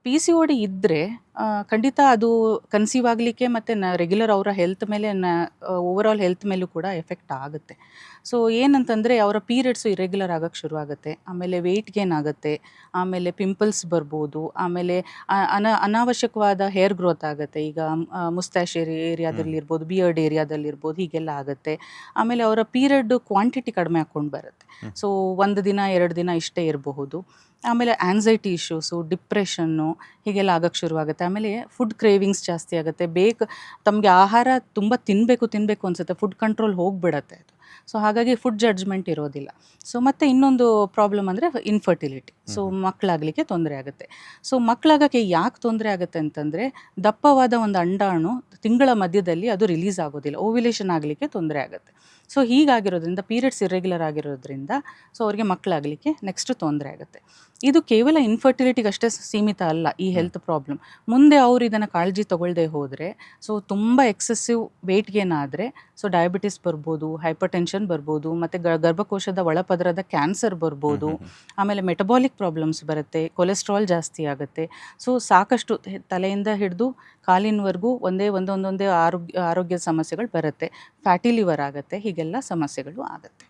P C O D ಇದ್ದರೆ ಖಂಡಿತ ಅದು ಕನ್ಸೀವ್ ಆಗಲಿಕ್ಕೆ ಮತ್ತು ರೆಗ್ಯುಲರ್ ಅವರ ಹೆಲ್ತ್ ಮೇಲೆ ಓವರಾಲ್ ಹೆಲ್ತ್ ಮೇಲೂ ಕೂಡ ಎಫೆಕ್ಟ್ ಆಗುತ್ತೆ. ಸೊ ಏನಂತಂದರೆ ಅವರ ಪೀರಿಯಡ್ಸು ಇರೆಗ್ಯುಲರ್ ಆಗೋಕ್ಕೆ ಶುರು ಆಗುತ್ತೆ, ಆಮೇಲೆ ವೆಯ್ಟ್ ಗೇನ್ ಆಗುತ್ತೆ, ಆಮೇಲೆ ಪಿಂಪಲ್ಸ್ ಬರ್ಬೋದು, ಆಮೇಲೆ ಅನಾವಶ್ಯಕವಾದ ಹೇರ್ ಗ್ರೋತ್ ಆಗುತ್ತೆ. ಈಗ ಮುಸ್ತಾಶ್ ಏರಿಯಾದಲ್ಲಿರ್ಬೋದು, ಬಿಯರ್ಡ್ ಏರಿಯಾದಲ್ಲಿರ್ಬೋದು, ಹೀಗೆಲ್ಲ ಆಗುತ್ತೆ. ಆಮೇಲೆ ಅವರ ಪೀರಿಯಡ್ ಕ್ವಾಂಟಿಟಿ ಕಡಿಮೆ ಹಾಕ್ಕೊಂಡು ಬರುತ್ತೆ. ಸೊ 1 ದಿನ 2 ದಿನ ಇಷ್ಟೇ ಇರಬಹುದು. ಆಮೇಲೆ ಆ್ಯಂಗ್ಸೈಟಿ ಇಶ್ಯೂಸು, ಡಿಪ್ರೆಷನ್ನು ಹೀಗೆಲ್ಲ ಆಗೋಕ್ಕೆ ಶುರುವಾಗುತ್ತೆ. ಆಮೇಲೆ ಫುಡ್ ಕ್ರೇವಿಂಗ್ಸ್ ಜಾಸ್ತಿ ಆಗುತ್ತೆ. ತಮಗೆ ಆಹಾರ ತುಂಬ ತಿನ್ನಬೇಕು ಅನಿಸುತ್ತೆ, ಫುಡ್ ಕಂಟ್ರೋಲ್ ಹೋಗಿಬಿಡತ್ತೆ ಅದು. ಸೊ ಹಾಗಾಗಿ ಫುಡ್ ಜಡ್ಜ್ಮೆಂಟ್ ಇರೋದಿಲ್ಲ. ಸೊ ಮತ್ತು ಇನ್ನೊಂದು ಪ್ರಾಬ್ಲಮ್ ಅಂದರೆ ಇನ್ಫರ್ಟಿಲಿಟಿ. ಸೊ ಮಕ್ಕಳಾಗಲಿಕ್ಕೆ ತೊಂದರೆ ಆಗುತ್ತೆ. ಸೊ ಮಕ್ಕಳಾಗೋಕ್ಕೆ ಯಾಕೆ ತೊಂದರೆ ಆಗುತ್ತೆ ಅಂತಂದರೆ, ದಪ್ಪವಾದ ಒಂದು ಅಂಡಾಣು ತಿಂಗಳ ಮಧ್ಯದಲ್ಲಿ ಅದು ರಿಲೀಸ್ ಆಗೋದಿಲ್ಲ, ಓವ್ಯುಲೇಷನ್ ಆಗಲಿಕ್ಕೆ ತೊಂದರೆ ಆಗುತ್ತೆ. ಸೊ ಹೀಗಾಗಿರೋದ್ರಿಂದ, ಪೀರಿಯಡ್ಸ್ ಇರ್ರೆಗ್ಯುಲರ್ ಆಗಿರೋದ್ರಿಂದ, ಸೊ ಅವ್ರಿಗೆ ಮಕ್ಕಳಾಗಲಿಕ್ಕೆ ನೆಕ್ಸ್ಟ್ ತೊಂದರೆ ಆಗುತ್ತೆ. ಇದು ಕೇವಲ ಇನ್ಫರ್ಟಿಲಿಟಿಗೆ ಅಷ್ಟೇ ಸೀಮಿತ ಅಲ್ಲ ಈ ಹೆಲ್ತ್ ಪ್ರಾಬ್ಲಮ್. ಮುಂದೆ ಅವರು ಇದನ್ನು ಕಾಳಜಿ ತಗೊಳ್ಳದೆ ಹೋದರೆ, ಸೊ ತುಂಬ ಎಕ್ಸೆಸಿವ್ ವೆಯ್ಟ್ ಗೇನ್ ಆದರೆ, ಸೊ ಡಯಾಬಿಟಿಸ್ ಬರ್ಬೋದು, ಹೈಪರ್ ಟೆನ್ಷನ್ ಬರ್ಬೋದು, ಮತ್ತು ಗರ್ಭಕೋಶದ ಒಳಪದರದ ಕ್ಯಾನ್ಸರ್ ಬರ್ಬೋದು, ಆಮೇಲೆ ಮೆಟಬಾಲಿಕ್ ಪ್ರಾಬ್ಲಮ್ಸ್ ಬರುತ್ತೆ, ಕೊಲೆಸ್ಟ್ರಾಲ್ ಜಾಸ್ತಿ ಆಗುತ್ತೆ. ಸೊ ಸಾಕಷ್ಟು ತಲೆಯಿಂದ ಹಿಡಿದು ಕಾಲಿನವರೆಗೂ ಒಂದೊಂದೇ ಆರೋಗ್ಯ ಸಮಸ್ಯೆಗಳು ಬರುತ್ತೆ. ಫ್ಯಾಟಿ ಲಿವರ್ ಆಗುತ್ತೆ, ಹೀಗೆಲ್ಲ ಸಮಸ್ಯೆಗಳು ಆಗುತ್ತೆ.